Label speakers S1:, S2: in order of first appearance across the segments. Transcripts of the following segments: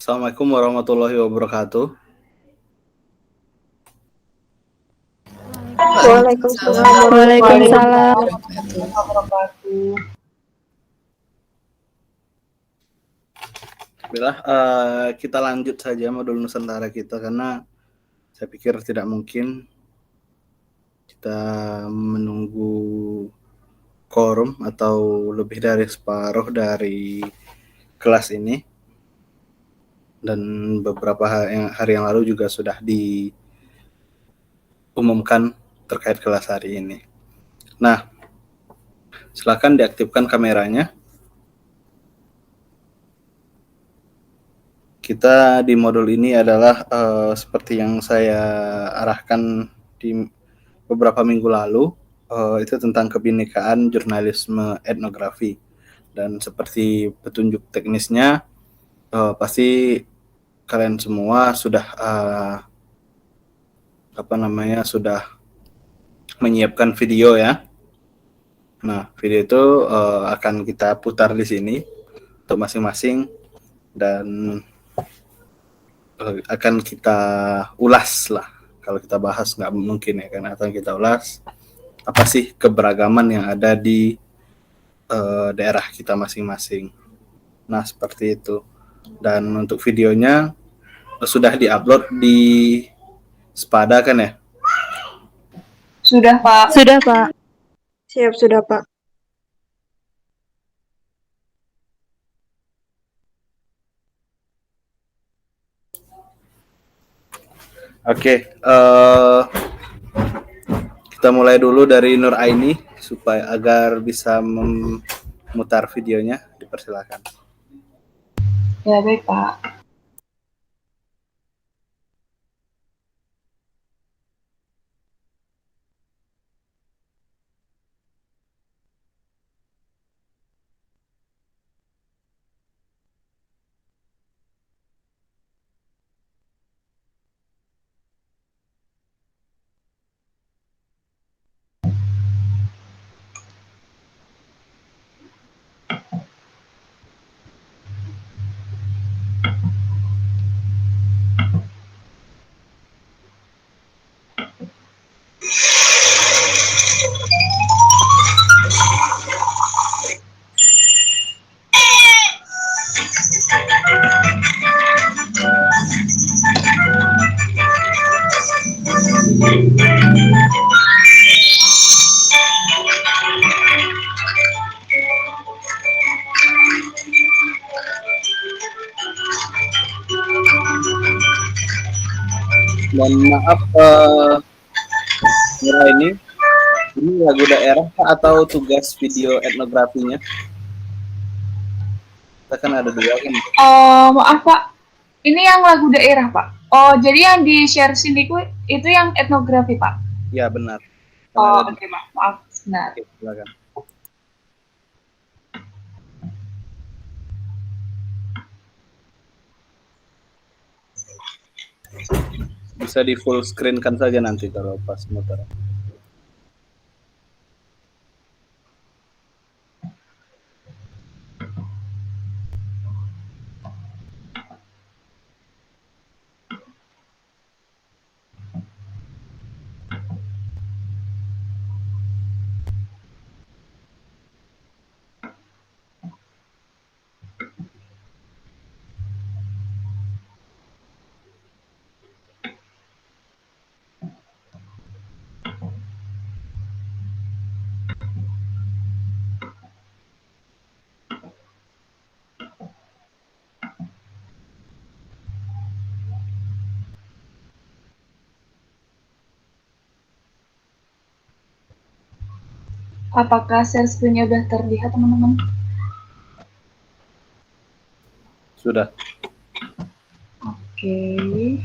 S1: Assalamualaikum warahmatullahi wabarakatuh.
S2: Waalaikumsalam
S3: Waalaikumsalam.
S2: wabarakatuh.
S1: Bismillah, kita lanjut saja modul Nusantara kita karena saya pikir tidak mungkin kita menunggu quorum atau lebih dari separuh dari kelas ini, dan beberapa hari yang lalu juga sudah diumumkan terkait kelas hari ini. Nah, silakan diaktifkan kameranya. Kita di modul ini adalah seperti yang saya arahkan di beberapa minggu lalu, itu tentang kebinekaan jurnalisme etnografi. Dan seperti petunjuk teknisnya, pasti kalian semua sudah sudah menyiapkan video ya. Nah, video itu akan kita putar di sini untuk masing-masing dan akan kita ulas lah. Kalau kita bahas nggak mungkin ya, karena akan kita ulas apa sih keberagaman yang ada di daerah kita masing-masing. Nah, seperti itu. Dan untuk videonya sudah diupload di Spada kan ya?
S2: Sudah, Pak.
S3: Sudah, Pak.
S2: Siap, sudah, Pak.
S1: Oke, kita mulai dulu dari Nur Aini supaya agar bisa memutar videonya. Dipersilakan.
S2: Ya, baik, Pak.
S1: Dan maaf, Nur Aini, ini lagu daerah atau tugas video etnografinya? Kita kan ada dua kan?
S2: Maaf, Pak. Ini yang lagu daerah, Pak. Oh, jadi yang di-share sini itu yang etnografi, Pak?
S1: Ya, benar.
S2: Oh, oke, Pak. Maaf. Benar.
S1: Oke, silakan. Bisa di full screen kan saja nanti kalau pas muter.
S2: Apakah share screen-nya sudah terlihat, teman-teman?
S1: Sudah.
S2: Oke.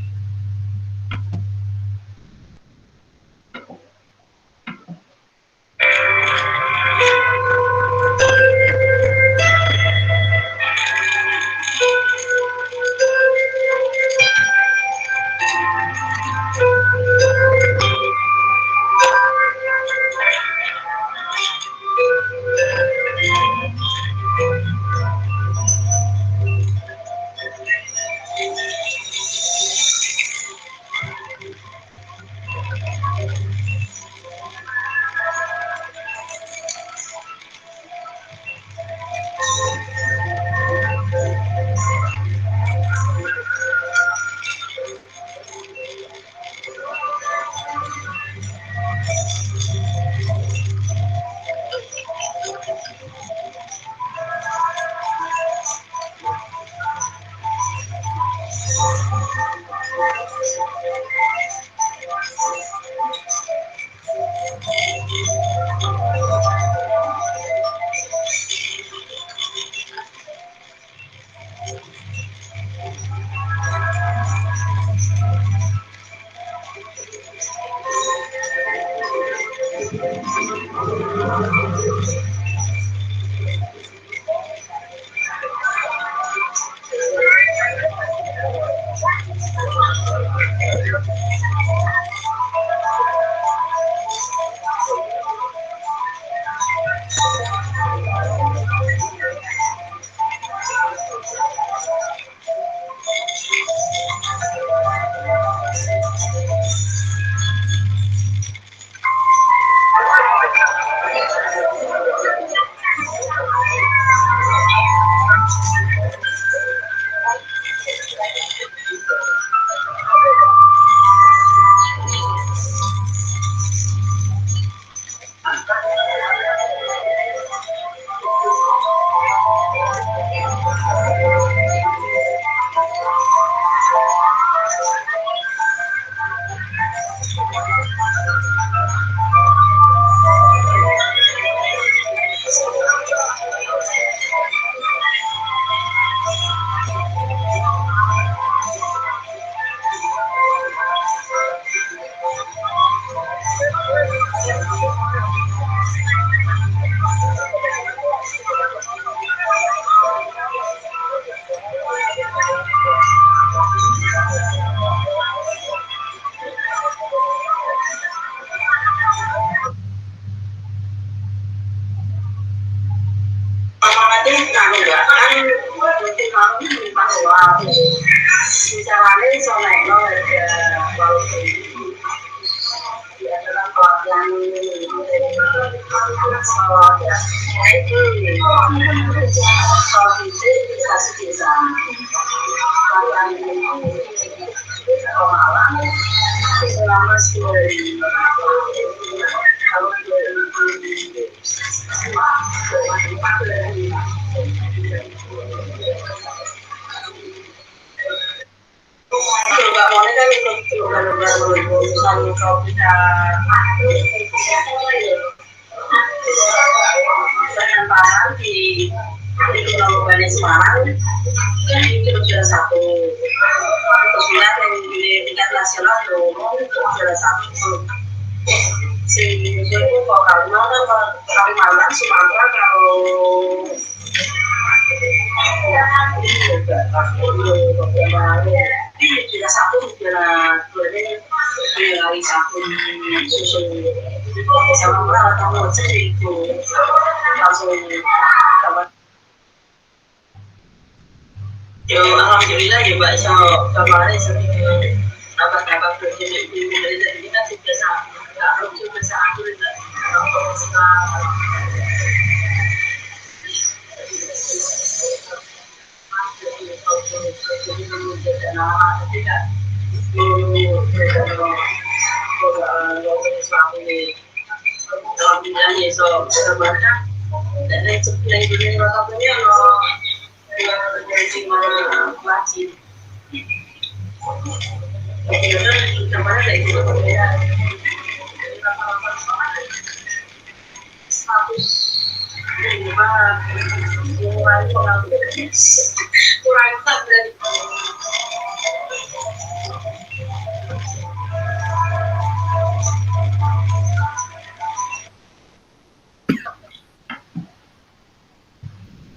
S3: Alhamdulillah ya Pak, so kemarin sedikit dapat berjenis dari kita sudah sangat sudah sangat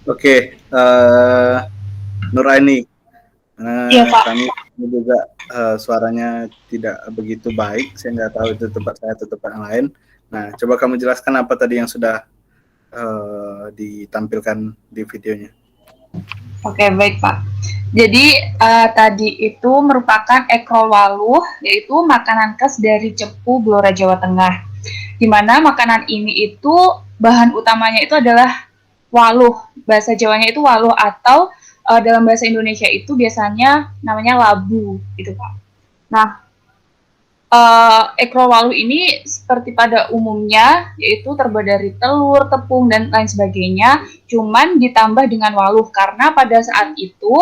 S1: Oke, Nuraini,
S2: Iya, Pak.
S1: kami juga suaranya tidak begitu baik, saya nggak tahu itu tempat saya atau tempat yang lain. Nah, coba kamu jelaskan apa tadi yang sudah ditampilkan di videonya.
S2: Oke, baik Pak. Jadi tadi itu merupakan ekrol waluh, yaitu makanan khas dari Cepu, Blora, Jawa Tengah. Di mana makanan ini itu bahan utamanya itu adalah waluh. Bahasa Jawanya itu waluh, atau dalam bahasa Indonesia itu biasanya namanya labu, gitu Pak. Nah, ekrol waluh ini seperti pada umumnya, yaitu terbuat dari telur, tepung, dan lain sebagainya, cuman ditambah dengan waluh, karena pada saat itu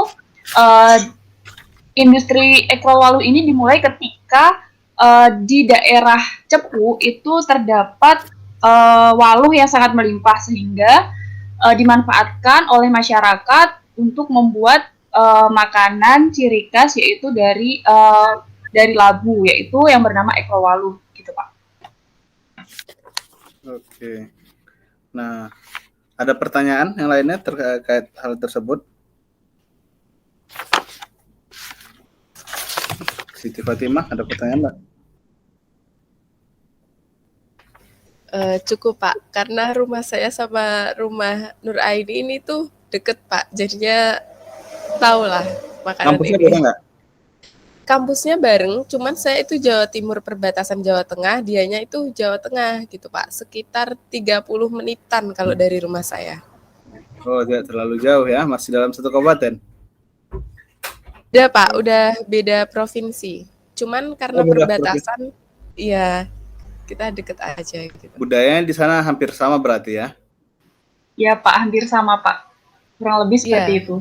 S2: industri ekrol waluh ini dimulai ketika di daerah Cepu itu terdapat waluh yang sangat melimpah, sehingga dimanfaatkan oleh masyarakat untuk membuat makanan ciri khas, yaitu dari labu, yaitu yang bernama ekrol waluh, gitu Pak.
S1: Oke. Nah, ada pertanyaan yang lainnya terkait hal tersebut? Siti Fatimah, ada pertanyaan nggak?
S4: Cukup Pak, karena rumah saya sama rumah Nur Aini ini tuh deket Pak, jadinya tahu lah makanan
S1: Kampusnya
S4: ini.
S1: beda nggak?
S4: Kampusnya bareng, cuman saya itu Jawa Timur perbatasan Jawa Tengah, dianya itu Jawa Tengah gitu Pak, sekitar 30 menitan kalau dari rumah saya.
S1: Oh, tidak terlalu jauh ya, masih dalam satu kabupaten.
S4: Udah Pak, udah beda provinsi. Cuman karena
S1: beda
S4: perbatasan, iya kita deket aja gitu.
S1: Budayanya di sana hampir sama berarti ya?
S2: Ya Pak, hampir sama Pak. Kurang lebih seperti
S4: Iya.
S2: itu.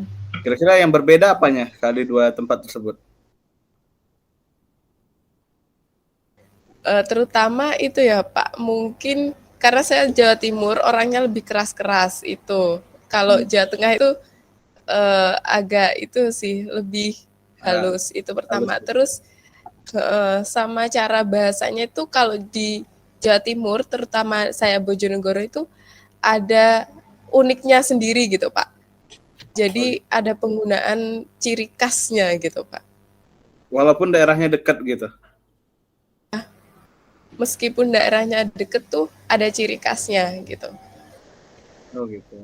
S1: Kira-kira yang berbeda apanya kali dua tempat tersebut?
S4: Terutama itu ya Pak, mungkin karena saya Jawa Timur orangnya lebih keras-keras itu. Kalau Jawa Tengah itu agak itu sih lebih halus itu pertama.
S1: Halus.
S4: Terus sama cara bahasanya itu kalau di Jawa Timur, terutama saya Bojonegoro itu ada uniknya sendiri gitu Pak. Jadi ada penggunaan ciri khasnya gitu Pak.
S1: Walaupun daerahnya dekat gitu.
S4: Meskipun daerahnya deket tuh ada ciri khasnya gitu.
S1: Oh gitu.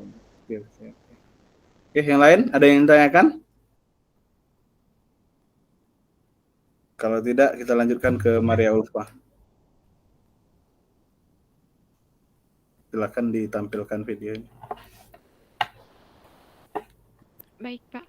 S1: Oke, yang lain ada yang ditanyakan? Kalau tidak, kita lanjutkan ke Maria Ulfa. Silakan ditampilkan videonya.
S5: Baik, Pak.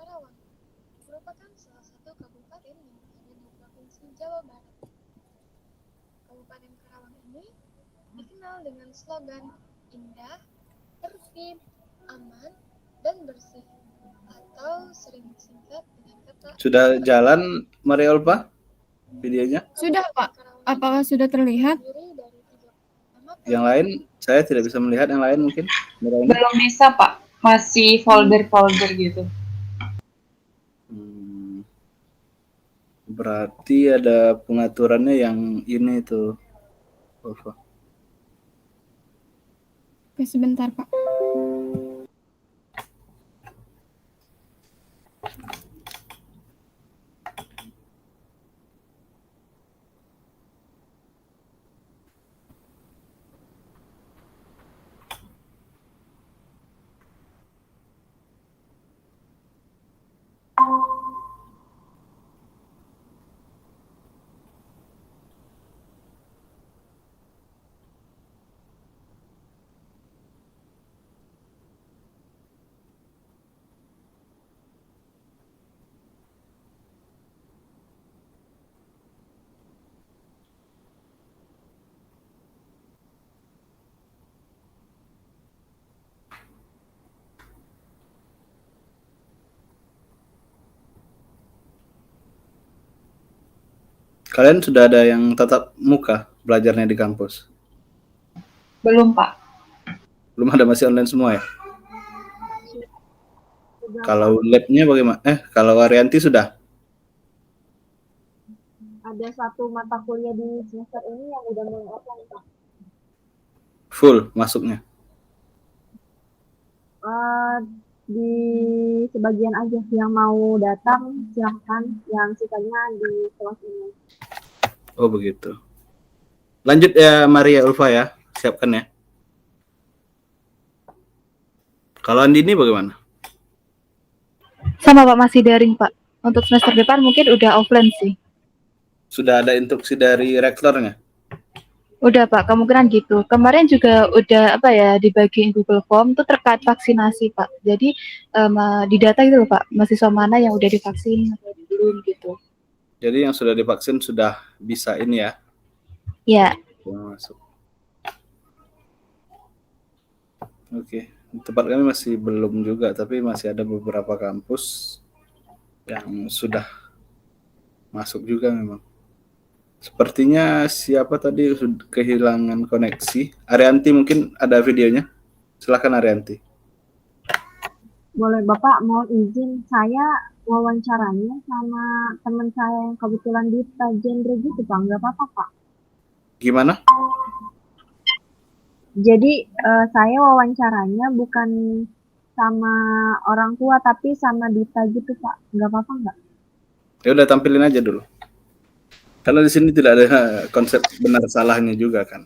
S6: Karawang merupakan salah satu kabupaten yang ada di Provinsi Jawa Barat. Kabupaten Karawang ini dikenal dengan slogan indah, tertib, aman, dan bersih, atau sering disingkat dengan kata.
S1: Sudah jalan Maria Ulfa videonya?
S5: Sudah, Pak. Apakah sudah terlihat?
S1: Yang lain saya tidak bisa melihat, yang lain mungkin.
S2: Belum bisa Pak, masih folder-folder gitu.
S1: Berarti ada pengaturannya yang ini tuh. Ulfa.
S5: Oke, sebentar, Pak.
S1: Kalian sudah ada yang tatap muka belajarnya di kampus?
S2: Belum Pak.
S1: Belum ada, masih online semua ya? Kalau labnya bagaimana? Kalau Arianti sudah?
S7: Ada satu mata kuliah di semester ini yang udah mulai offline, Pak.
S1: Full masuknya?
S7: Di sebagian aja yang mau datang silahkan, yang sisanya di kelas ini.
S1: Oh begitu. Lanjut ya Maria Ulfa ya, siapkan ya. Kalau Andini bagaimana?
S8: Sama Pak, masih daring Pak. Untuk semester depan mungkin udah offline sih.
S1: Sudah ada instruksi dari rektornya?
S8: Udah Pak, kemungkinan gitu. Kemarin juga udah dibagiin Google Form tuh terkait vaksinasi Pak. Jadi di data gitu loh Pak, mahasiswa mana yang udah divaksin atau belum gitu.
S1: Jadi yang sudah divaksin sudah bisa ini ya?
S8: Ya.
S1: Masuk. Oke, tempat kami masih belum juga, tapi masih ada beberapa kampus yang sudah masuk juga memang. Sepertinya siapa tadi kehilangan koneksi? Arianti mungkin ada videonya. Silakan Arianti.
S7: Boleh Bapak, mau izin saya wawancaranya sama teman saya yang kebetulan di genre gitu Pak, nggak apa-apa Pak.
S1: Gimana?
S7: Jadi saya wawancaranya bukan sama orang tua tapi sama Dita gitu Pak, nggak apa-apa nggak?
S1: Ya udah tampilin aja dulu. Karena di sini tidak ada konsep benar salahnya juga kan.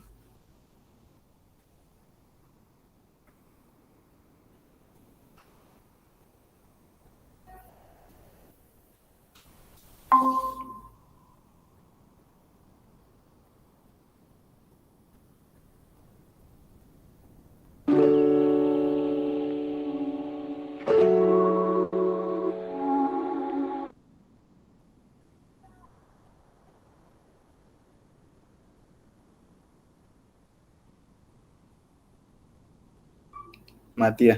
S1: Mati ya.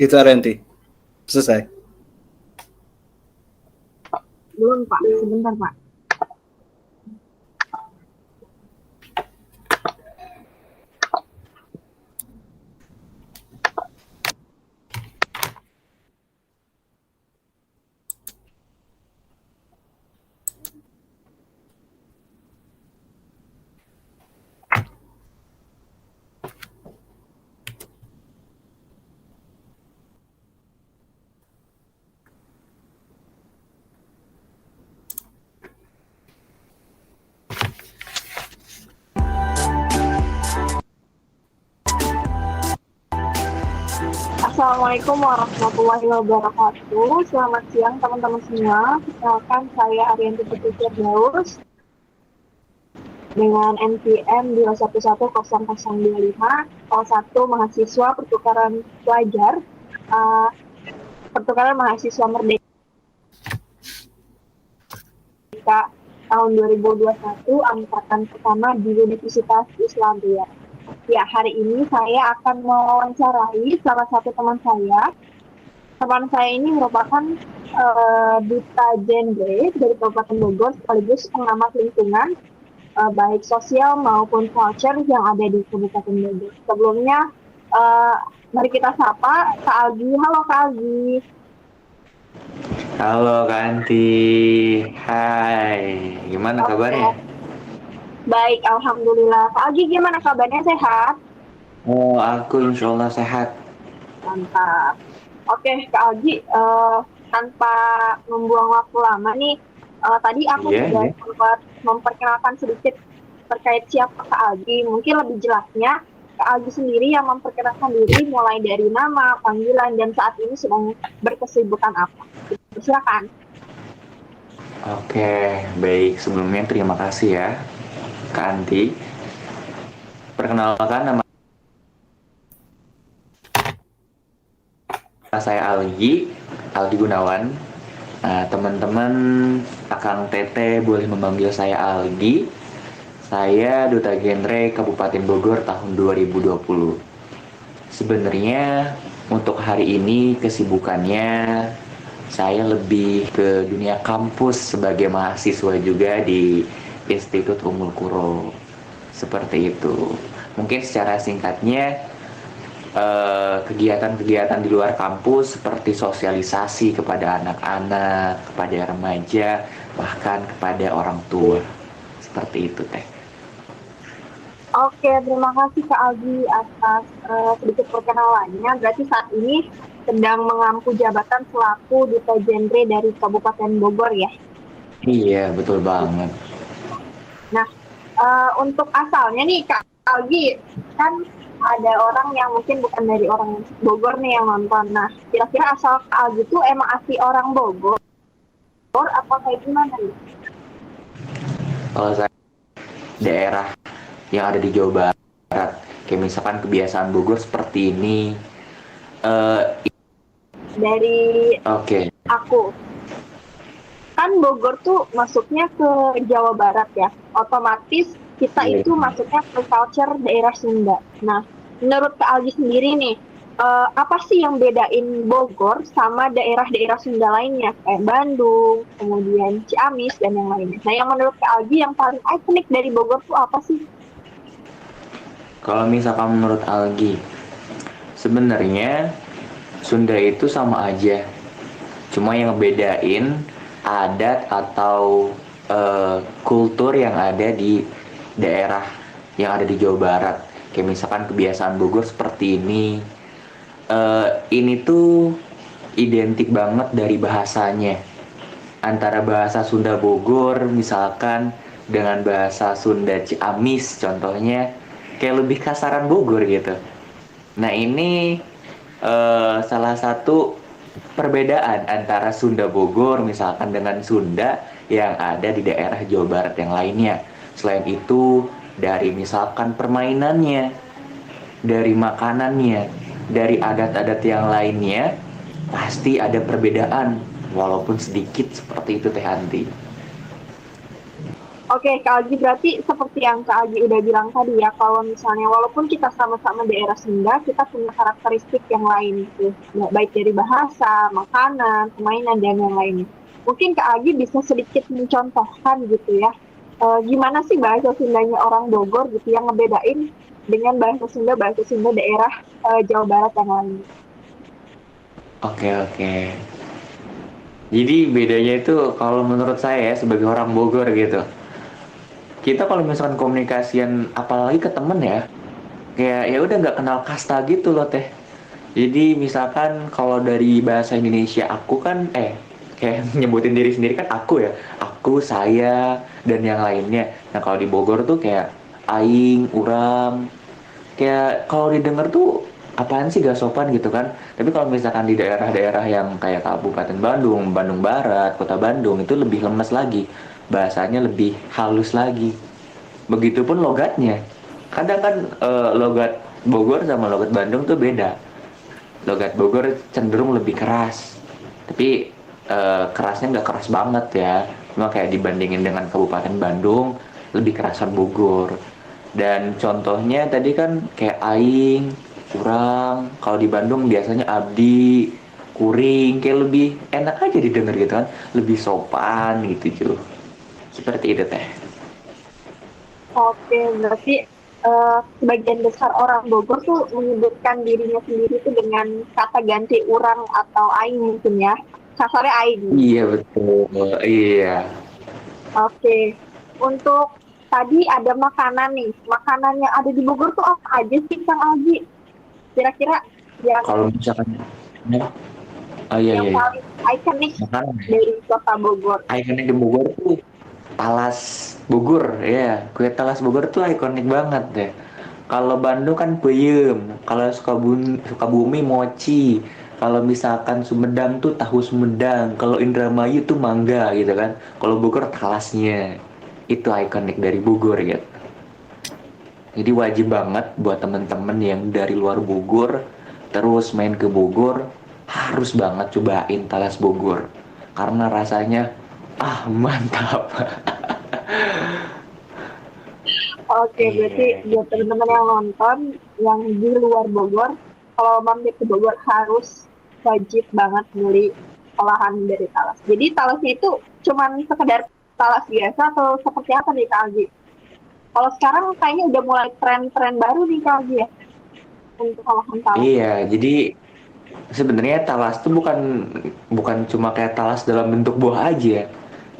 S1: Itu Arianti. Selesai.
S7: Belum Pak, sebentar Pak. Assalamualaikum warahmatullahi wabarakatuh. Selamat siang teman-teman semua. Perkenalkan saya Arianti Putri Firdaus dengan NPM 2110025, salah satu mahasiswa pertukaran pelajar, pertukaran mahasiswa Merdeka tahun 2021, angkatan pertama di Universitas Islam Riyadh. Ya, hari ini saya akan mewawancarai salah satu teman saya. Teman saya ini merupakan duta genre dari Kabupaten Bogor sekaligus pengamat lingkungan, baik sosial maupun culture yang ada di Kabupaten Bogor. Sebelumnya, mari kita sapa Kak Algi. Halo Kak Algi.
S9: Halo Kanti, hai, gimana kabarnya?
S7: Oke, baik, alhamdulillah. Kak Agi gimana kabarnya, sehat?
S9: Oh, aku insya Allah sehat.
S7: Mantap. Oke, Kak Agi, tanpa membuang waktu lama nih, tadi aku
S9: Iya,
S7: sudah
S9: iya.
S7: sempat memperkenalkan sedikit terkait siapa Kak Agi. Mungkin lebih jelasnya, Kak Agi sendiri yang memperkenalkan diri mulai dari nama, panggilan, dan saat ini sedang berkesibukan apa. Silakan.
S9: Oke, baik. Sebelumnya terima kasih ya, Kak Anti. Perkenalkan nama saya Aldi Gunawan. Nah, teman-teman Akang Tete boleh memanggil saya Aldi. Saya Duta Genre Kabupaten Bogor tahun 2020. Sebenarnya untuk hari ini kesibukannya saya lebih ke dunia kampus sebagai mahasiswa juga di Institut Ummul Qura. Seperti itu. Mungkin secara singkatnya kegiatan-kegiatan di luar kampus seperti sosialisasi kepada anak-anak, kepada remaja, bahkan kepada orang tua. Seperti itu, Teh.
S7: Oke, terima kasih Kak Aldi atas sedikit perkenalannya. Berarti saat ini sedang mengampu jabatan selaku Duta Genre dari Kabupaten Bogor ya.
S9: Iya, betul banget.
S7: Nah, untuk asalnya nih Kak Aldi, kan ada orang yang mungkin bukan dari orang Bogor nih yang nonton. Nah, kira-kira asal Kak Aldi itu emang asli orang Bogor apa kayak gimana nih?
S9: Kalau saya daerah yang ada di Jawa Barat, kayak misalkan kebiasaan Bogor seperti ini.
S7: Dari
S9: Oke.
S7: aku, kan Bogor tuh masuknya ke Jawa Barat ya, otomatis kita itu masuknya ke culture daerah Sunda. Nah, menurut Kak Aldi sendiri nih, apa sih yang bedain Bogor sama daerah-daerah Sunda lainnya, kayak Bandung, kemudian Ciamis, dan yang lainnya. Nah, yang menurut Kak Aldi yang paling ikonik dari Bogor tuh apa sih?
S9: Kalau misalkan menurut Algi, sebenarnya Sunda itu sama aja. Cuma yang ngebedain adat atau kultur yang ada di daerah yang ada di Jawa Barat. Kayak misalkan kebiasaan Bogor seperti ini. Ini tuh identik banget dari bahasanya. Antara bahasa Sunda Bogor misalkan dengan bahasa Sunda Ciamis contohnya kayak lebih kasaran Bogor gitu. Nah ini salah satu perbedaan antara Sunda Bogor misalkan dengan Sunda yang ada di daerah Jawa Barat yang lainnya. Selain itu dari misalkan permainannya, dari makanannya, dari adat-adat yang lainnya pasti ada perbedaan walaupun sedikit seperti itu Teh Anti.
S7: Oke, Kak Aldi, berarti seperti yang Kak Aldi udah bilang tadi ya, kalau misalnya walaupun kita sama-sama daerah Sunda, kita punya karakteristik yang lain gitu, baik dari bahasa, makanan, permainan, dan yang lainnya. Mungkin Kak Aldi bisa sedikit mencontohkan gitu ya, gimana sih bahasa Sundanya orang Bogor gitu yang ngebedain dengan bahasa Sunda daerah Jawa Barat yang lain.
S9: Oke. Jadi bedanya itu kalau menurut saya ya sebagai orang Bogor gitu. Kita kalau misalkan komunikasian apalagi ke temen ya, kayak ya udah nggak kenal kasta gitu loh Teh. Jadi misalkan kalau dari bahasa Indonesia aku kan kayak nyebutin diri sendiri kan aku ya, aku, saya, dan yang lainnya. Nah kalau di Bogor tuh kayak aing, urang, kayak kalau didengar tuh apaan sih gak sopan gitu kan. Tapi kalau misalkan di daerah-daerah yang kayak Kabupaten Bandung, Bandung Barat, Kota Bandung itu lebih lemes lagi, bahasanya lebih halus lagi. Begitupun logatnya. Kadang kan logat Bogor sama logat Bandung tuh beda. Logat Bogor cenderung lebih keras, tapi kerasnya nggak keras banget ya. Cuma kayak dibandingin dengan Kabupaten Bandung lebih kerasan Bogor. Dan contohnya tadi kan kayak aing, kurang. Kalau di Bandung biasanya abdi, kuring, kayak lebih enak aja didengar gitu kan, lebih sopan gitu cuy. Seperti itu Teh.
S7: Oke, berarti sebagian besar orang Bogor tuh menyebutkan dirinya sendiri tuh dengan kata ganti urang atau aing mungkin ya. kasarnya ID.
S9: Iya betul, iya.
S7: Oke, untuk tadi ada makanan nih. Makanan yang ada di Bogor tuh apa aja sih, Kang Algi? Kira-kira yang
S9: Kalau misalkan, ya, oh iya
S7: yang
S9: iya, iya.
S7: paling ikonik
S9: Makanan ya.
S7: dari kota Bogor?
S9: Ikonik di Bogor tuh talas Bogor, ya. Kue talas Bogor tuh ikonik banget deh. Kalau Bandung kan peyem, kalau Sukabumi mochi, kalau misalkan Sumedang tuh tahu Sumedang, kalau Indramayu tuh mangga gitu kan. Kalau Bogor talasnya. Itu ikonik dari Bogor gitu. Jadi wajib banget buat temen-temen yang dari luar Bogor terus main ke Bogor harus banget cobain talas Bogor karena rasanya mantap.
S7: Oke, berarti
S9: Iya,
S7: buat teman-teman yang nonton yang di luar Bogor, kalau mampir ke Bogor harus wajib banget beli olahan dari talas. Jadi talasnya itu cuman sekedar talas biasa atau seperti apa nih Kak Algi? Kalau sekarang kayaknya udah mulai tren-tren baru nih Kak Algi ya untuk olahan talas.
S9: iya. Jadi sebenarnya talas tuh bukan bukan cuma kayak talas dalam bentuk buah aja,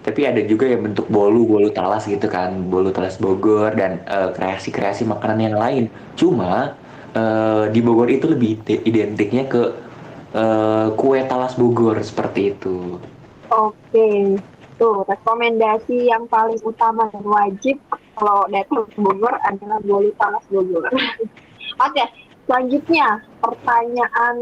S9: tapi ada juga yang bentuk bolu talas gitu kan, bolu talas Bogor dan kreasi-kreasi makanan yang lain. Cuma di Bogor itu lebih identiknya ke kue talas Bogor seperti itu.
S7: Oke, tuh rekomendasi yang paling utama dan wajib kalau datang ke Bogor adalah bolu talas Bogor. Oke, selanjutnya pertanyaan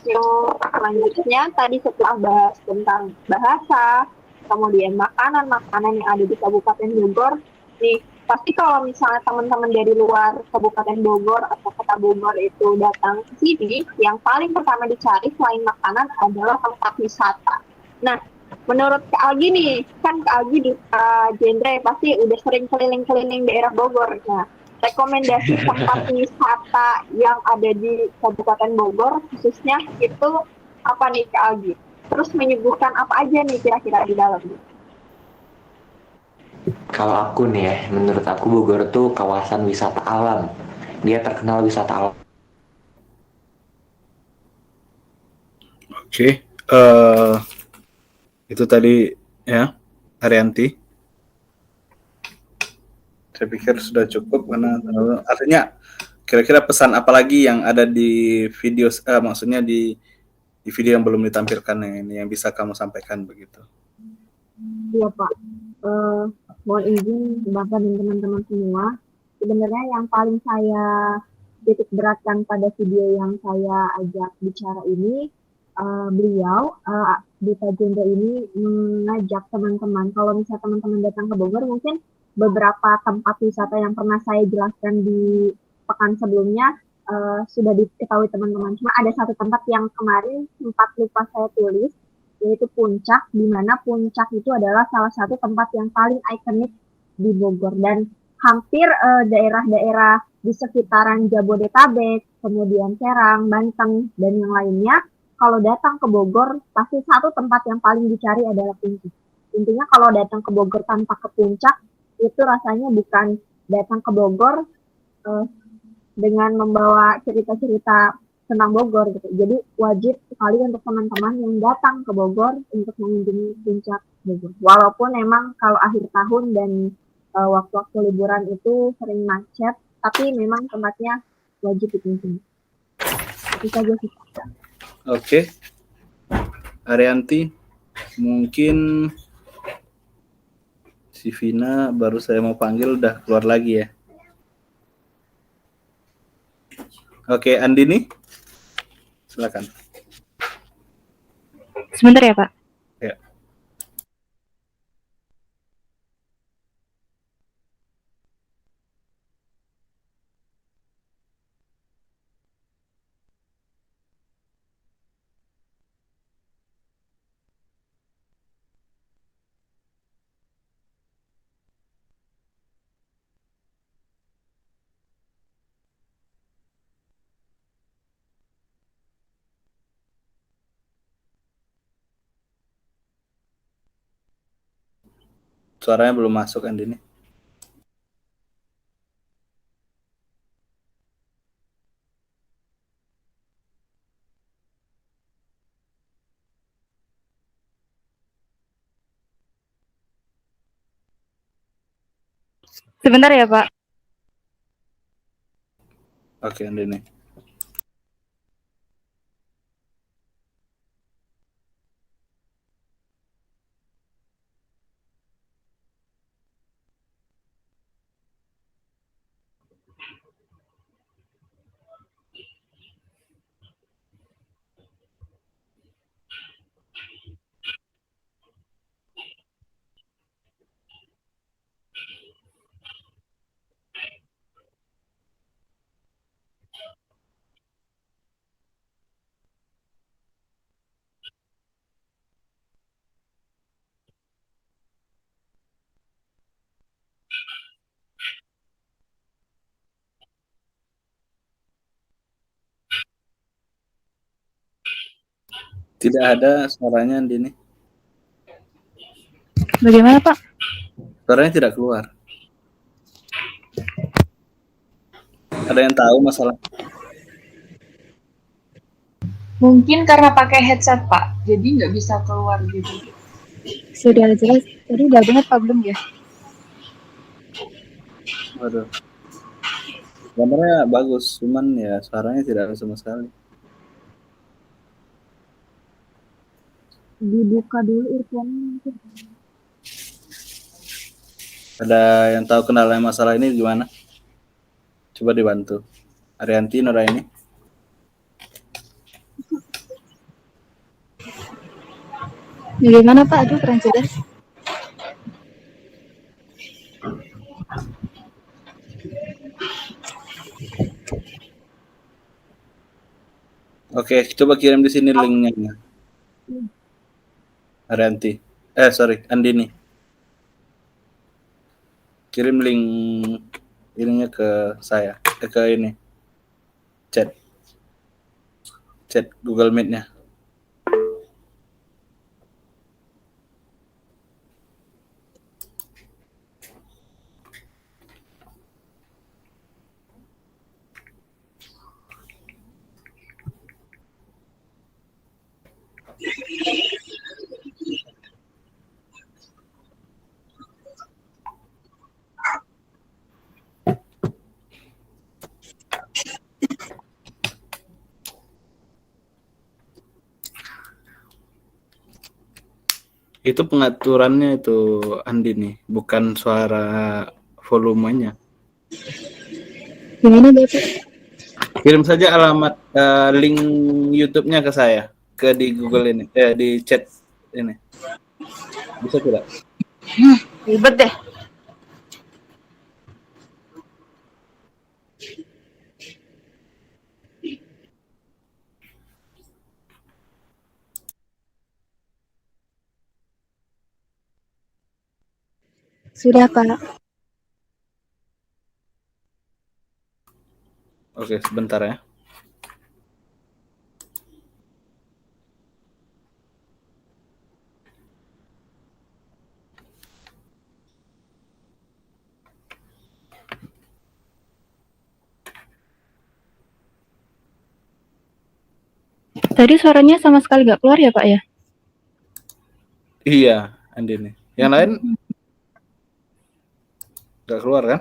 S7: yang selanjutnya tadi setelah bahas tentang bahasa, kemudian makanan-makanan yang ada di Kabupaten Bogor, nih pasti kalau misalnya teman-teman dari luar Kabupaten Bogor atau Kota Bogor itu datang ke sini, yang paling pertama dicari selain makanan adalah tempat wisata. Nah, menurut Kak Algi nih, kan Kak Algi di genre pasti udah sering keliling-keliling daerah Bogor. Nah, rekomendasi tempat wisata yang ada di Kabupaten Bogor khususnya itu apa nih Kak Algi? Terus menyuguhkan apa aja nih kira-kira di dalam?
S9: Kalau aku nih ya, menurut aku Bogor tuh kawasan wisata alam. Dia terkenal wisata alam.
S1: Oke, itu tadi ya, Arianti. Saya pikir sudah cukup karena artinya kira-kira pesan apa lagi yang ada di video, maksudnya di video yang belum ditampilkan ini yang bisa kamu sampaikan begitu.
S7: Iya Pak, mohon izin Bapak dan teman-teman semua. Sebenarnya yang paling saya titik beratkan pada video yang saya ajak bicara ini, beliau Duta Jendra ini mengajak teman-teman. Kalau misalnya teman-teman datang ke Bogor, mungkin beberapa tempat wisata yang pernah saya jelaskan di pekan sebelumnya sudah diketahui teman-teman. Cuma ada satu tempat yang kemarin sempat lupa saya tulis, yaitu Puncak, di mana Puncak itu adalah salah satu tempat yang paling ikonik di Bogor dan hampir daerah-daerah di sekitaran Jabodetabek, kemudian Serang, Banten, dan yang lainnya, kalau datang ke Bogor, pasti satu tempat yang paling dicari adalah Puncak. Intinya kalau datang ke Bogor tanpa ke Puncak, itu rasanya bukan datang ke Bogor eh, dengan membawa cerita-cerita tentang Bogor gitu. Jadi wajib sekali untuk teman-teman yang datang ke Bogor untuk mengunjungi puncak Bogor. Walaupun memang kalau akhir tahun dan waktu-waktu liburan itu sering macet, tapi memang tempatnya wajib dikunjungi. Itu saja sih.
S1: Oke, Arianti, mungkin si Vina baru saya mau panggil udah keluar lagi ya. Oke, Andini, silakan.
S8: Sebentar ya, Pak.
S1: Ya. Suaranya belum masuk, Andini.
S8: Sebentar ya, Pak.
S1: Oke, Andini. Tidak ada suaranya, Andini.
S8: Bagaimana, Pak?
S1: Suaranya tidak keluar. Ada yang tahu masalah?
S2: Mungkin karena pakai headset, Pak, jadi nggak bisa keluar gitu.
S8: Sudah jelas. Tadi udah dengar Pak belum ya?
S1: Waduh. Gambarnya bagus, cuman ya suaranya tidak ada sama sekali.
S7: Dibuka dulu earphone-nya.
S1: Ada yang tahu kendala masalah ini gimana? Coba dibantu. Arianti, Nuraini.
S8: Bagaimana, Pak? Aduh, kurang jelas.
S1: Oke, coba kirim di sini linknya. Arianti. Sorry, Andini. Kirim link ininya ke saya. Ke ini. Chat Google Meet-nya. Itu pengaturannya itu Andini, bukan suara volumenya.
S8: Gimana, Bapak?
S1: Kirim saja alamat link YouTube-nya ke saya, ke di Google ini, di chat ini. Bisa tidak?
S8: Ribet deh. Sudah, Pak.
S1: Oke, sebentar ya.
S8: Tadi suaranya sama sekali nggak keluar ya, Pak ya?
S1: Iya, Andini. Yang lain nggak keluar kan?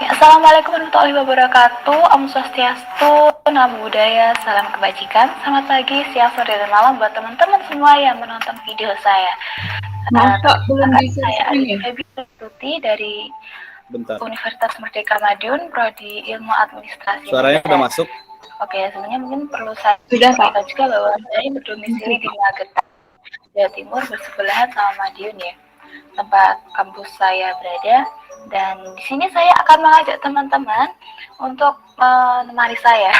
S10: Ya, Assalamualaikum warahmatullahi wabarakatuh. Om Swastiastu, Namo Buddhaya, salam kebajikan. Selamat pagi, siang, sore, dan malam buat teman-teman semua yang menonton video saya.
S2: Maaf, Pak, belum bisa
S10: Saya
S2: screen ya?
S10: Debbie Tuti dari
S1: Bentar.
S10: Universitas Merdeka Madiun, Prodi Ilmu Administrasi.
S1: Suaranya udah masuk?
S10: Oke, sebenarnya mungkin perlu saya
S2: Sudah, Pak.
S10: sampaikan juga bahwa saya berdomisili di Magetan, Jawa Timur, bersebelahan sama Madiun ya, tempat kampus saya berada. Dan di sini saya akan mengajak teman-teman untuk menemani saya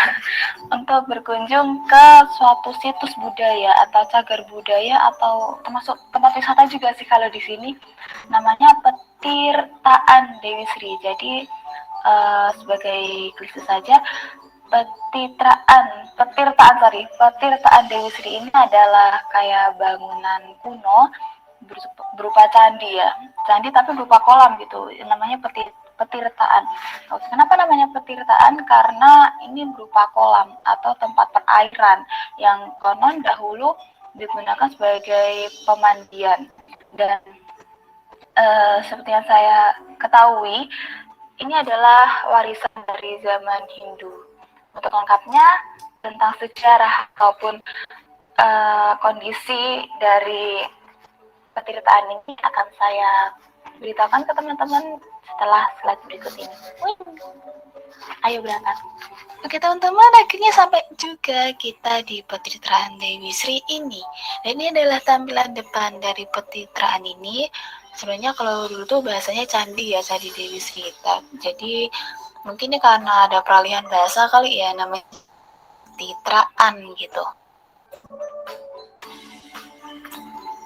S10: untuk berkunjung ke suatu situs budaya atau cagar budaya atau termasuk tempat wisata juga sih kalau di sini. Namanya Petirtaan Dewi Sri. Jadi sebagai klise saja, Petirtaan Dewi Sri ini adalah kayak bangunan kuno berupa candi ya, candi tapi berupa kolam gitu, namanya petirtaan. Oke, kenapa namanya petirtaan? Karena ini berupa kolam atau tempat perairan yang konon dahulu digunakan sebagai pemandian. Dan seperti yang saya ketahui, ini adalah warisan dari zaman Hindu. Untuk lengkapnya tentang sejarah ataupun kondisi dari petirtaan ini akan saya beritahukan ke teman-teman setelah slide berikut ini. Ayo berangkat.
S11: Oke teman-teman, akhirnya sampai juga kita di petirtaan Dewi Sri ini. Dan ini adalah tampilan depan dari petirtaan ini. Sebenarnya kalau dulu tuh bahasanya candi ya, candi Dewi Sri. Jadi mungkin ini karena ada peralihan bahasa kali ya, namanya petirtaan gitu.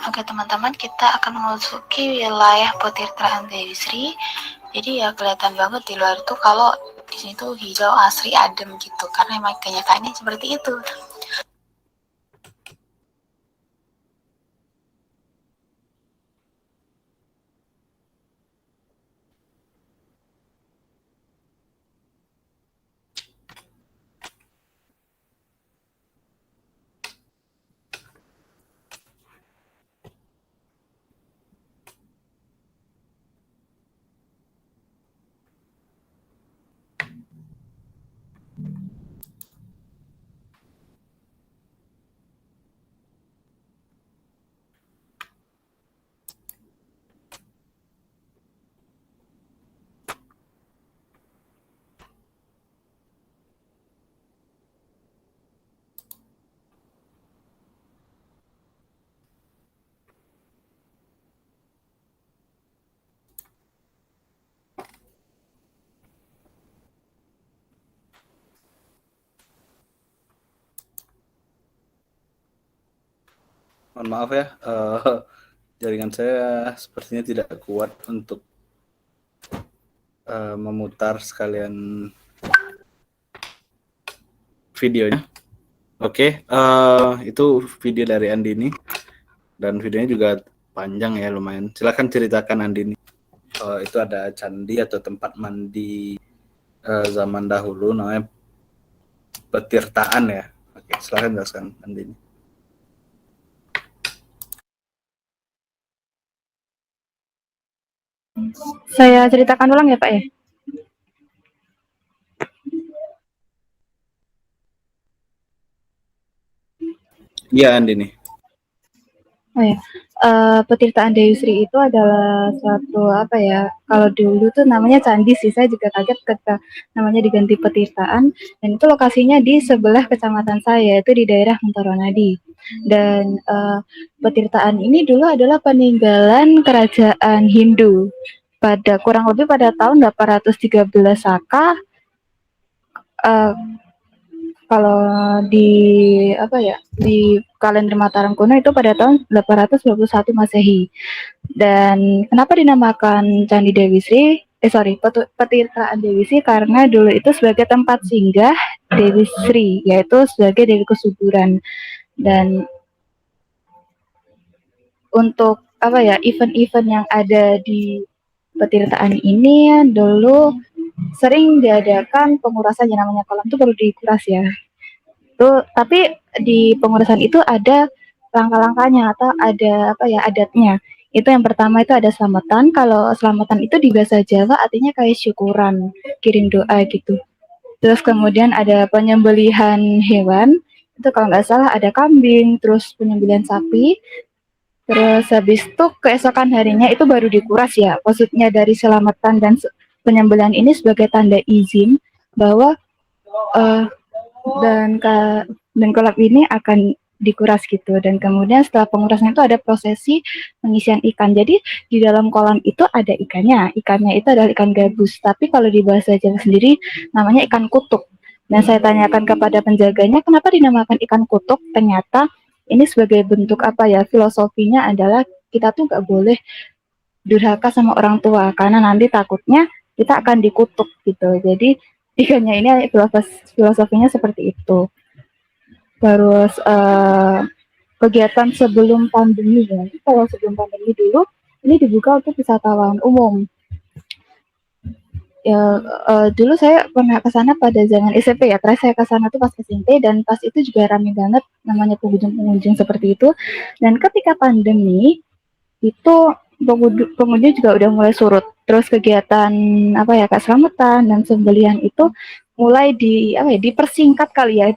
S11: Oke teman-teman, kita akan memasuki wilayah petirtaan Dewi Sri. Jadi ya kelihatan banget di luar itu kalau di sini tuh hijau asri adem gitu, karena emang kenyataannya seperti itu.
S1: Mohon maaf ya, jaringan saya sepertinya tidak kuat untuk memutar sekalian videonya. Oke, itu video dari Andini dan videonya juga panjang ya, lumayan. Silakan ceritakan Andini. Itu ada candi atau tempat mandi zaman dahulu namanya petirtaan ya. Oke, silakan jelaskan Andini.
S8: Saya ceritakan ulang ya Pak ya?
S1: Iya Andini.
S8: Oh ya, petirtaan Dewi Sri itu adalah suatu apa ya? Kalau dulu tuh namanya candi sih, saya juga kaget ketika namanya diganti petirtaan. Dan itu lokasinya di sebelah kecamatan saya, itu di daerah Mentoronadi. Dan petirtaan ini dulu adalah peninggalan kerajaan Hindu pada kurang lebih pada tahun 813 Saka. Kalau di apa ya, di kalender Mataram kuno itu pada tahun 821 Masehi. Dan kenapa dinamakan Candi Dewi Sri? Petirtaan Dewi Sri karena dulu itu sebagai tempat singgah Dewi Sri, yaitu sebagai Dewi Kesuburan. Dan untuk apa ya, event-event yang ada di petirtaan ini dulu sering diadakan pengurasan, yang namanya kolam itu baru dikuras ya. Tuh, tapi di pengurasan itu ada langkah-langkahnya atau ada apa ya, adatnya. Itu yang pertama itu ada selamatan. Kalau selamatan itu di bahasa Jawa artinya kayak syukuran, kirim doa gitu. Terus kemudian ada penyembelihan hewan. Itu kalau nggak salah ada kambing, terus penyembelihan sapi. Terus habis itu keesokan harinya itu baru dikuras ya. Maksudnya dari selamatan dan penyembelihan ini sebagai tanda izin bahwa dan kolam ini akan dikuras gitu. Dan kemudian setelah pengurasan itu ada prosesi pengisian ikan. Jadi di dalam kolam itu ada ikannya. Ikannya itu adalah ikan gabus. Tapi kalau di bahasa Jawa sendiri namanya ikan kutuk. Dan saya tanyakan kepada penjaganya kenapa dinamakan ikan kutuk. Ternyata ini sebagai bentuk apa ya, filosofinya adalah kita tuh nggak boleh durhaka sama orang tua karena nanti takutnya kita akan dikutuk gitu. Jadi ikannya ini filosofinya seperti itu. Terus kegiatan sebelum pandemi ya. Kalau sebelum pandemi dulu ini dibuka untuk wisatawan umum. Dulu saya pernah ke sana pada zaman SMP ya, terakhir saya ke sana tuh pas SMP dan pas itu juga rame banget namanya pengunjung-pengunjung seperti itu. Dan ketika pandemi itu pengunjung juga udah mulai surut. Terus kegiatan apa ya Kak selamatan dan sembelihan itu mulai dipersingkat kali ya,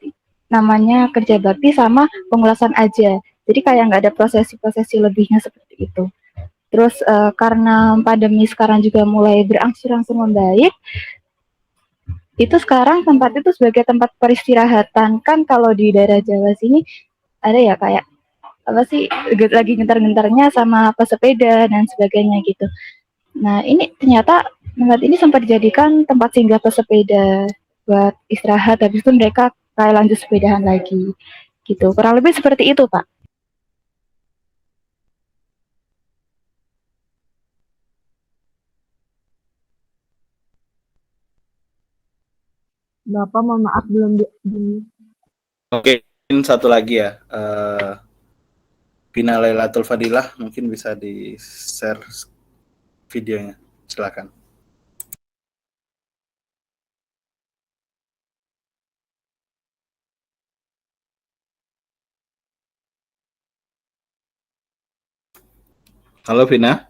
S8: namanya kerja bakti sama pengulasan aja. Jadi kayak nggak ada prosesi-prosesi lebihnya seperti itu. Terus karena pandemi sekarang juga mulai berangsur-angsur membaik, itu sekarang tempat itu sebagai tempat peristirahatan. Kan kalau di daerah Jawa sini ada ya kayak apa sih lagi gentar-gentarnya sama pesepeda dan sebagainya gitu. Nah ini ternyata tempat ini sempat dijadikan tempat singgah pesepeda buat istirahat. Habis itu mereka kayak lanjut sepedahan lagi gitu. Kurang lebih seperti itu Pak.
S7: Bapak mohon maaf belum
S1: Oke, mungkin satu lagi ya. Vina Lailatul Fadilah mungkin bisa di-share videonya. Silakan. Halo Vina.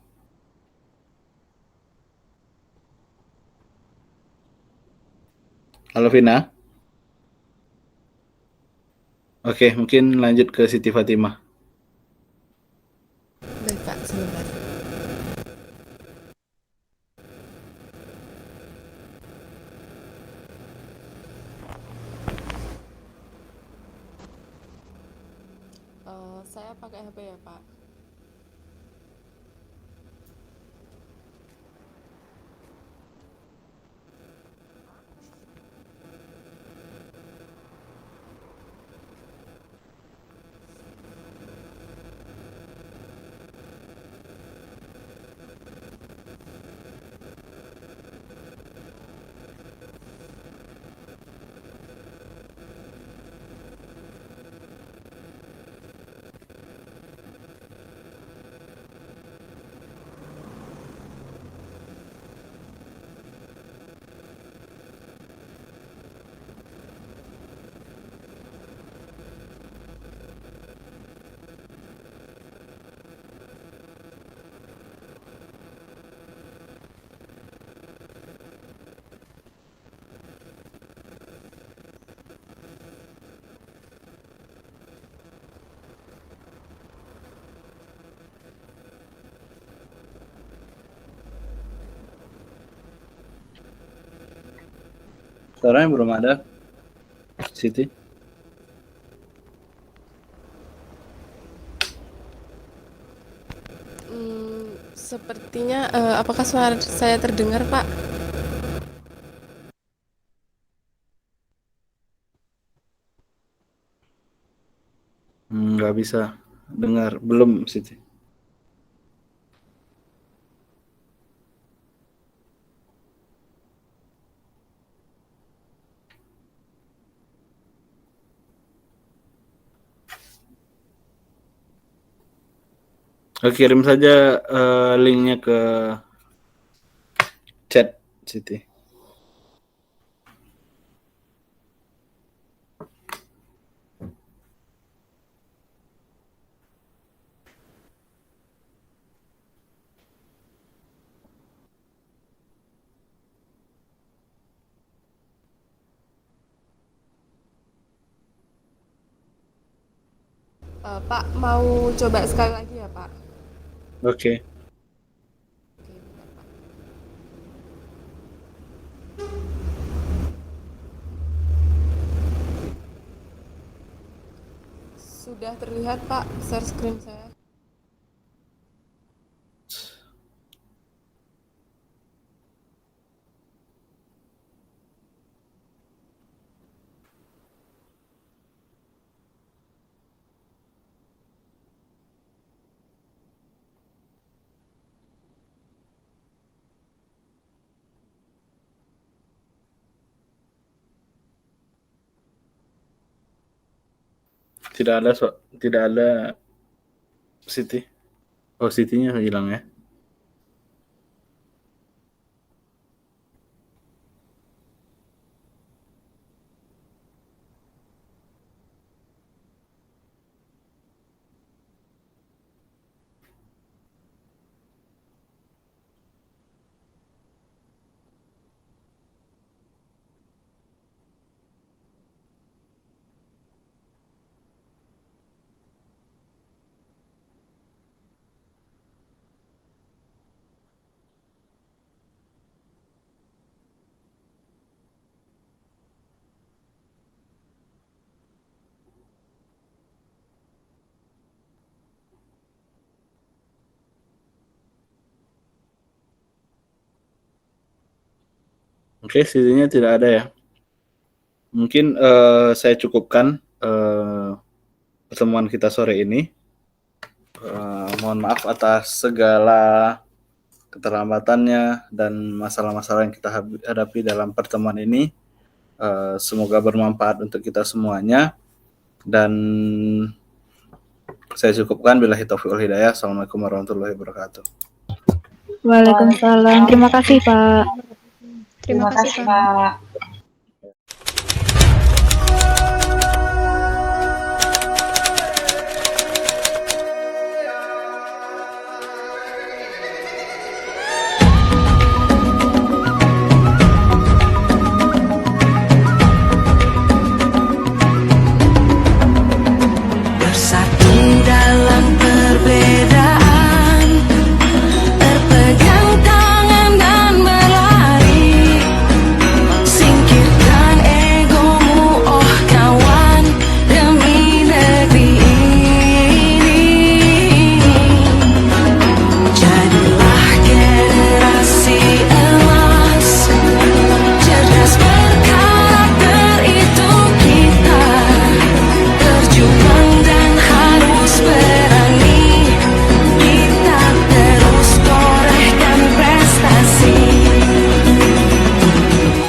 S1: Halo Vina. Oke, mungkin lanjut ke Siti Fatimah.
S4: Baik Pak, sebentar. Saya pakai HP ya Pak.
S1: Suaranya belum ada, Siti.
S4: Sepertinya, apakah suara saya terdengar Pak?
S1: Nggak bisa dengar, belum Siti. Kirim saja linknya ke chat Siti.
S4: Pak, mau coba sekali lagi ya Pak?
S1: Oke.
S4: Sudah terlihat Pak, share screen saya.
S1: Tidak ada Siti. Oh, Sitinya hilang ya. Oke, sisinya tidak ada ya. Mungkin saya cukupkan pertemuan kita sore ini. Mohon maaf atas segala keterlambatannya dan masalah-masalah yang kita hadapi dalam pertemuan ini. Semoga bermanfaat untuk kita semuanya. Dan saya cukupkan. Billahi taufiq wal hidayah. Assalamualaikum warahmatullahi wabarakatuh.
S8: Waalaikumsalam. Terima kasih Pak.
S5: Terima kasih, Pak.